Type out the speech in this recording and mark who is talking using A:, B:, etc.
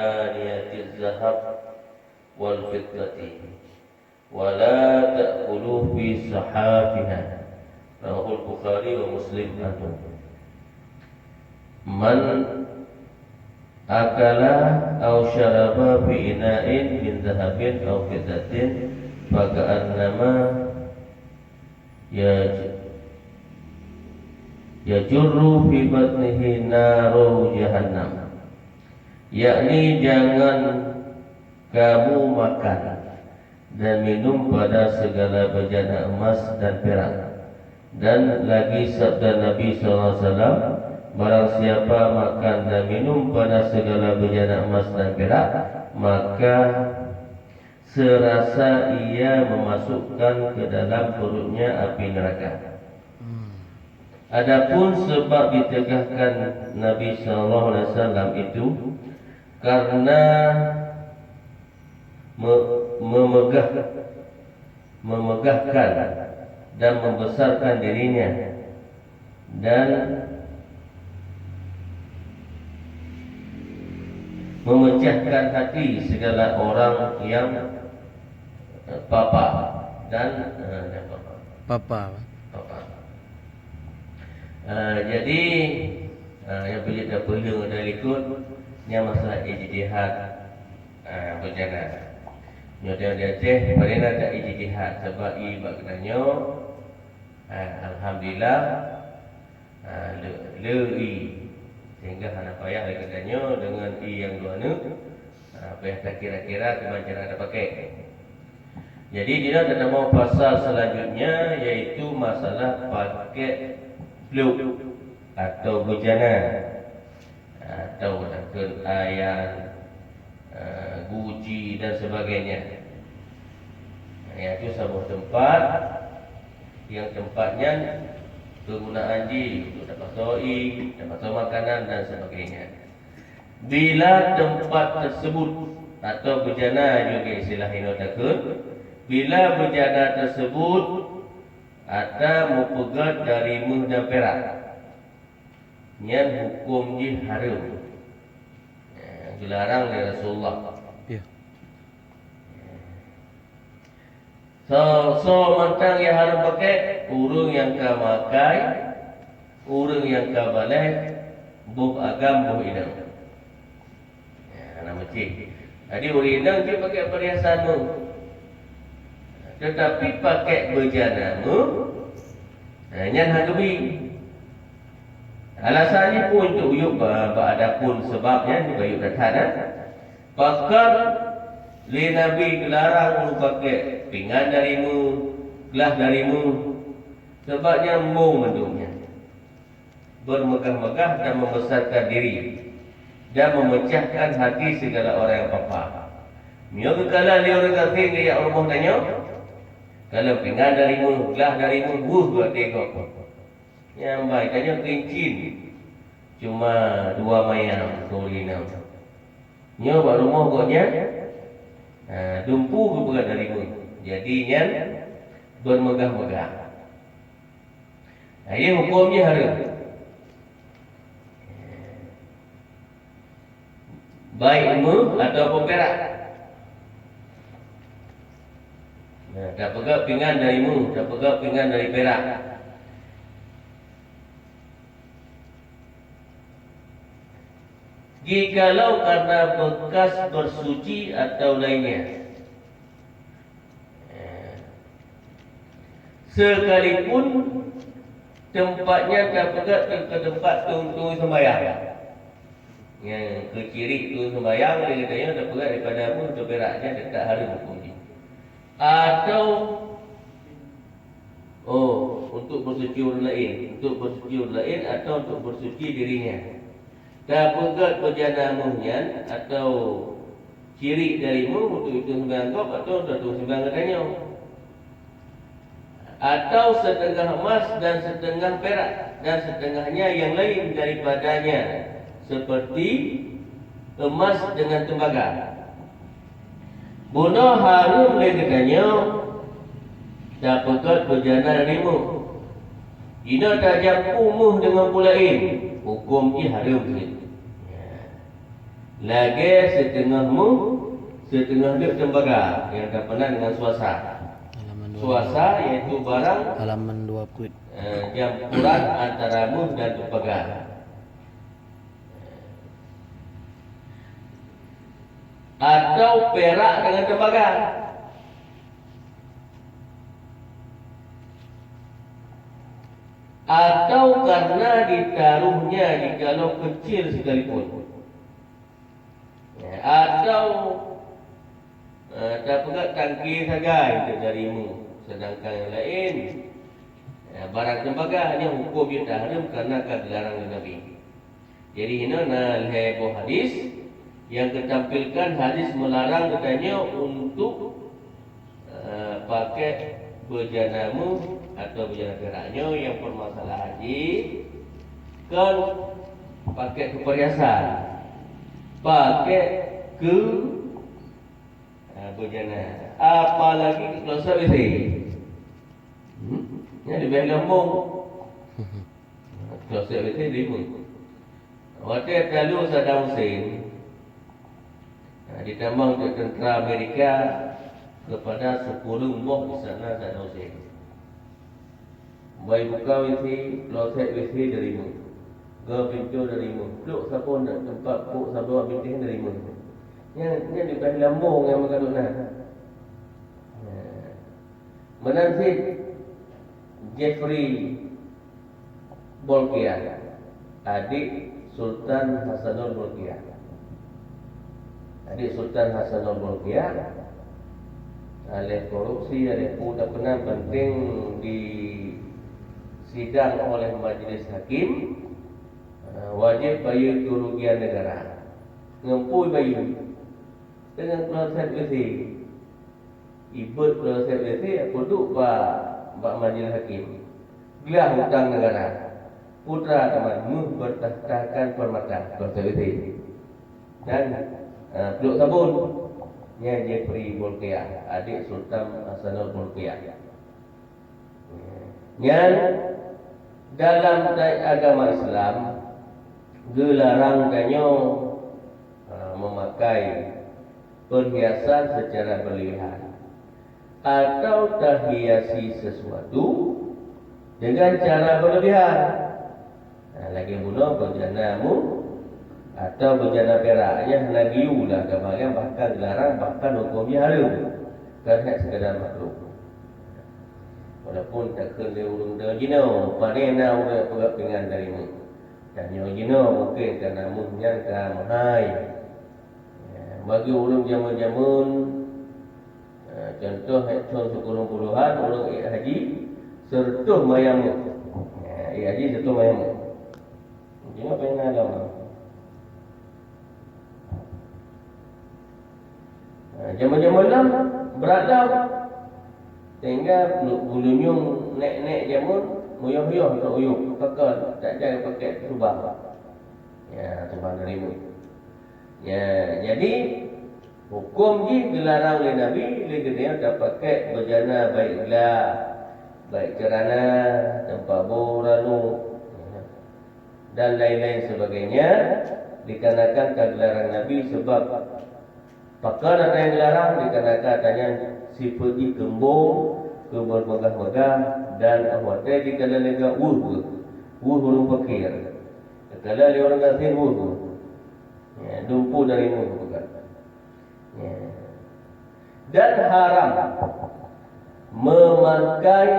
A: aniyatiz zahab wal fiddati wa la ta'kulu fi sahafiha. Rawahu Bukhari wa Muslim. Man akala aw syaraba fi ina'in min zahabin aw fiddatin faka'annama yajurru fi batnihi naru jahannam. Yakni jangan kamu makan dan minum pada segala bejana emas dan perak. Dan lagi sabda Nabi SAW, barang siapa makan dan minum pada segala bejana emas dan perak, maka serasa ia memasukkan ke dalam perutnya api neraka. Adapun sebab ditegahkan Nabi SAW itu karena memegahkan dan membesarkan dirinya dan memecahkan hati segala orang yang papa dan
B: Papa.
A: Jadi yang boleh dah perlu dah ikut ni masalah ijtihad berjana. Nyoda dia ceh pada tak ijtihad sebab i bagdanyo alhamdulillah le i sehingga hana payah lagi katanya dengan i yang dua ni payah tak kira-kira macam ada pakai. Jadi dia ada mau pasal selanjutnya iaitu masalah pakai fluk atau bejana atau ayan, guci dan sebagainya. Iaitu sebuah tempat yang tempatnya penggunaan untuk dapat soi, dapat makanan dan sebagainya. Bila tempat tersebut atau bejana juga istilah inotakun, bila bejana tersebut ada mupegat dari muh dan perak, nyan hukum ji haram, dilarang oleh Rasulullah. So mantang yang haram pakai urung yang ka makai, urung yang ka balai, buh agam buh idang. Nama cik. Jadi urung idang dia pakai perhiasanmu, tetapi pakai bejanamu, nyan hadapi. Alasannya pun untuk uyuk ada pun sebabnya juga uyuk datang. Pakar li Nabi gelarang untuk pakai pinggan darimu, gelas darimu, sebabnya mau mendungnya bermegah-megah dan membesarkan diri dan memecahkan hati segala orang yang papa. Mio kekala dia orang kafir ya Allah tanya, kalau pinggan darimu, gelas darimu, buat tengok. Yang baik tanya kincin cuma 2 mayang tolina. Nyo buat rumah koknya dumpu ke berat darimu. Jadinya bermegah-megah. Ini hukumnya haram. Baik emas atau perak. Dah pegang pinggan darimu, dah pegang pinggan dari perak. Jikalau karena bekas bersuci atau lainnya, sekalipun tempatnya terpegat ke tempat tunggu sembahyang, yang ke kiri tunggu sembahyang, dia katanya terpegat daripada mu atau peraknya dekat hari hukum ini. Atau untuk bersuci orang lain, atau untuk bersuci dirinya. Dah pegat bejanamunya atau ciri darimu untuk itu sembahyang kau atau untuk sembahyang katanya, atau setengah emas dan setengah perak dan setengahnya yang lain daripadanya seperti emas dengan tembaga. Bunuh harum le katanya dah pegat bejana darimu, ina tajam umuh dengan pulain, hukum ni haram sikit. Lagi setengahmu, setengah dia tembaga yang terkenal dengan suasa.
B: Halaman 2.
A: Suasa iaitu barang
B: Halaman 2 put.
A: campuran antara mu dan tembaga. Atau perak dengan tembaga. Atau karena ditaruhnya jikalau kecil sekalipun. Atau terpegat tangki saja itu darimu. Sedangkan yang lain barang tembaga hanya hukum yang tahrim karena dilarang Nabi. Jadi ini leher hadis yang ketampilkan hadis melarang katanya untuk pakai bejanamu atau bejana peraknya yang permasalahan haji kan pakai keperhiasan, pakai ke bejana, apalagi kalau sabisi yang lebih lambung kalau sabisi lima. Waktu lalu Saddam Hussein ditambah untuk tentera Amerika kepada 10 buah di sana Saddam Hussein. Baik buka WC, kloset WC darimu, ke pintu darimu, duduk sabun dan tempat puk sabun bintik darimu. Yang di bawah lambung yang mengandung Menanzit Jeffrey Bolkiah, adik Sultan Hasanul Bolkiah. Adik Sultan Hasanul Bolkiah oleh korupsi, oleh tak pernah penting di sidang oleh majlis hakim, wajib bayar kerugian negara. Ngempui bayar dengan proses WC. Ibut proses WC produk pak majlis hakim. Gelah hutang negara. Putra temanmu bertahtakan permata proses WC. Dan peluk sabun yang Jeffrey Bolkiah, adik Sultan Hasanul Bolkiah. Yang dalam agama Islam dilarang kanyo memakai perhiasan secara berlebihan atau terhiasi sesuatu dengan cara berlebihan. Lagi bunuh bejanamu atau bejana peraknya lagi ulah kemarin bahkan dilarang, bahkan hukumnya haram kerana sekadar makhluk. Walaupun tak kena urung dah jino, panena udah pegak dengan darimu. Dan yang jino mungkin kerana muhnyangka mahai. Bagi urung jamun-jamun, contoh tahun 10-an urung haji sertuh mayamu. Haji sertuh mayamu. Jino pengen ada mah. Jaman-jaman lam beradab sehingga bulunyung nek-nek jamun muyuh-muyuh untuk uyuh kakak tak jaga pakai subah. Ya, subah darimu. Ya, jadi hukum ji dilarang oleh Nabi dia tak pakai bejana baiklah, baik kerana tempat boranu dan lain-lain sebagainya dikarenakan dilarang Nabi sebab pakar ada yang dilarang dikarenakan adanya sifat gembung, bermegah-megah dan ahwatnya dikala lega urung fakir. Kala dia orang kafir dumpu dari bukan. Dan haram memakai